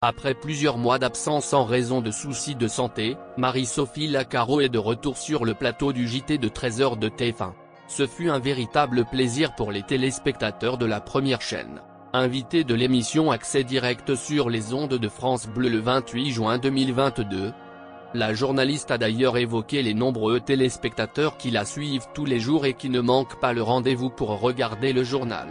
Après plusieurs mois d'absence en raison de soucis de santé, Marie-Sophie Lacaro est de retour sur le plateau du JT de 13h de TF1. Ce fut un véritable plaisir pour les téléspectateurs de la première chaîne. Invitée de l'émission Accès Direct sur les ondes de France Bleu le 28 juin 2022, la journaliste a d'ailleurs évoqué les nombreux téléspectateurs qui la suivent tous les jours et qui ne manquent pas le rendez-vous pour regarder le journal.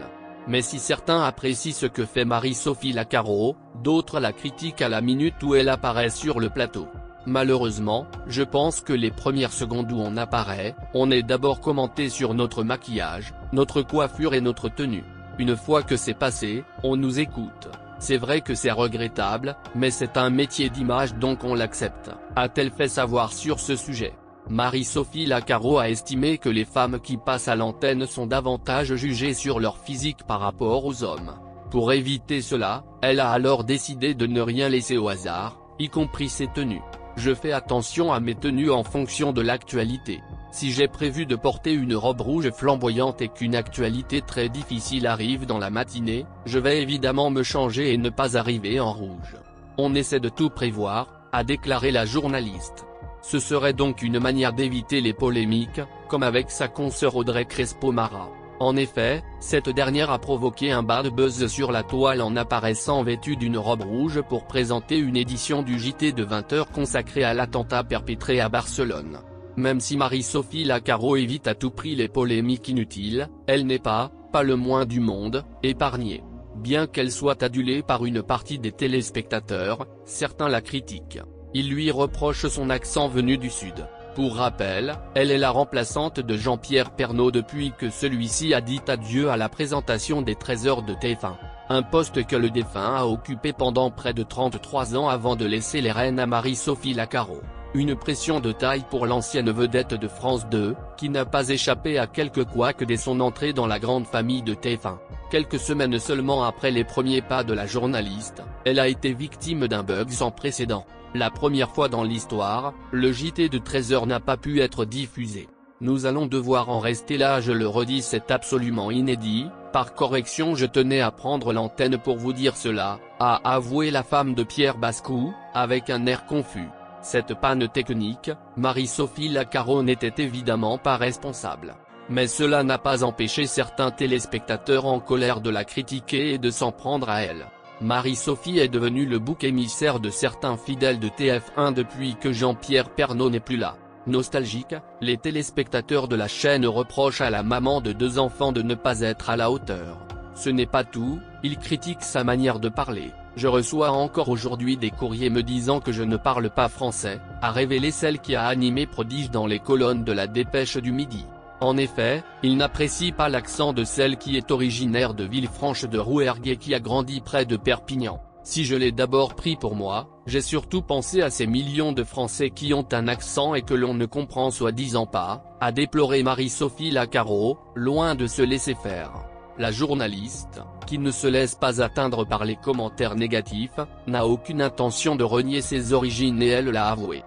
Mais si certains apprécient ce que fait Marie-Sophie Lacaro, d'autres la critiquent à la minute où elle apparaît sur le plateau. Malheureusement, je pense que les premières secondes où on apparaît, on est d'abord commenté sur notre maquillage, notre coiffure et notre tenue. Une fois que c'est passé, on nous écoute. C'est vrai que c'est regrettable, mais c'est un métier d'image donc on l'accepte, a-t-elle fait savoir sur ce sujet. Marie-Sophie Lacaro a estimé que les femmes qui passent à l'antenne sont davantage jugées sur leur physique par rapport aux hommes. Pour éviter cela, elle a alors décidé de ne rien laisser au hasard, y compris ses tenues. Je fais attention à mes tenues en fonction de l'actualité. Si j'ai prévu de porter une robe rouge flamboyante et qu'une actualité très difficile arrive dans la matinée, je vais évidemment me changer et ne pas arriver en rouge. On essaie de tout prévoir, a déclaré la journaliste. Ce serait donc une manière d'éviter les polémiques, comme avec sa consoeur Audrey Crespo-Mara. En effet, cette dernière a provoqué un bad buzz sur la toile en apparaissant vêtue d'une robe rouge pour présenter une édition du JT de 20h consacrée à l'attentat perpétré à Barcelone. Même si Marie-Sophie Lacaro évite à tout prix les polémiques inutiles, elle n'est pas le moins du monde, épargnée. Bien qu'elle soit adulée par une partie des téléspectateurs, certains la critiquent. Ils lui reprochent son accent venu du Sud. Pour rappel, elle est la remplaçante de Jean-Pierre Pernaut depuis que celui-ci a dit adieu à la présentation des 13h de TF1. Un poste que le défunt a occupé pendant près de 33 ans avant de laisser les rênes à Marie-Sophie Lacaro. Une pression de taille pour l'ancienne vedette de France 2, qui n'a pas échappé à quelques couacs dès son entrée dans la grande famille de TF1. Quelques semaines seulement après les premiers pas de la journaliste, elle a été victime d'un bug sans précédent. La première fois dans l'histoire, le JT de 13h n'a pas pu être diffusé. Nous allons devoir en rester là, je le redis, c'est absolument inédit. Par correction, je tenais à prendre l'antenne pour vous dire cela, a avoué la femme de Pierre Bascou, avec un air confus. Cette panne technique, Marie-Sophie Lacaro n'était évidemment pas responsable. Mais cela n'a pas empêché certains téléspectateurs en colère de la critiquer et de s'en prendre à elle. Marie-Sophie est devenue le bouc émissaire de certains fidèles de TF1 depuis que Jean-Pierre Pernaut n'est plus là. Nostalgiques, les téléspectateurs de la chaîne reprochent à la maman de 2 enfants de ne pas être à la hauteur. Ce n'est pas tout, ils critiquent sa manière de parler. Je reçois encore aujourd'hui des courriers me disant que je ne parle pas français, a révélé celle qui a animé Prodige dans les colonnes de la Dépêche du Midi. En effet, il n'apprécie pas l'accent de celle qui est originaire de Villefranche de Rouergue et qui a grandi près de Perpignan. Si je l'ai d'abord pris pour moi, j'ai surtout pensé à ces millions de Français qui ont un accent et que l'on ne comprend soi-disant pas, a déploré Marie-Sophie Lacaro, loin de se laisser faire. La journaliste, qui ne se laisse pas atteindre par les commentaires négatifs, n'a aucune intention de renier ses origines et elle l'a avoué.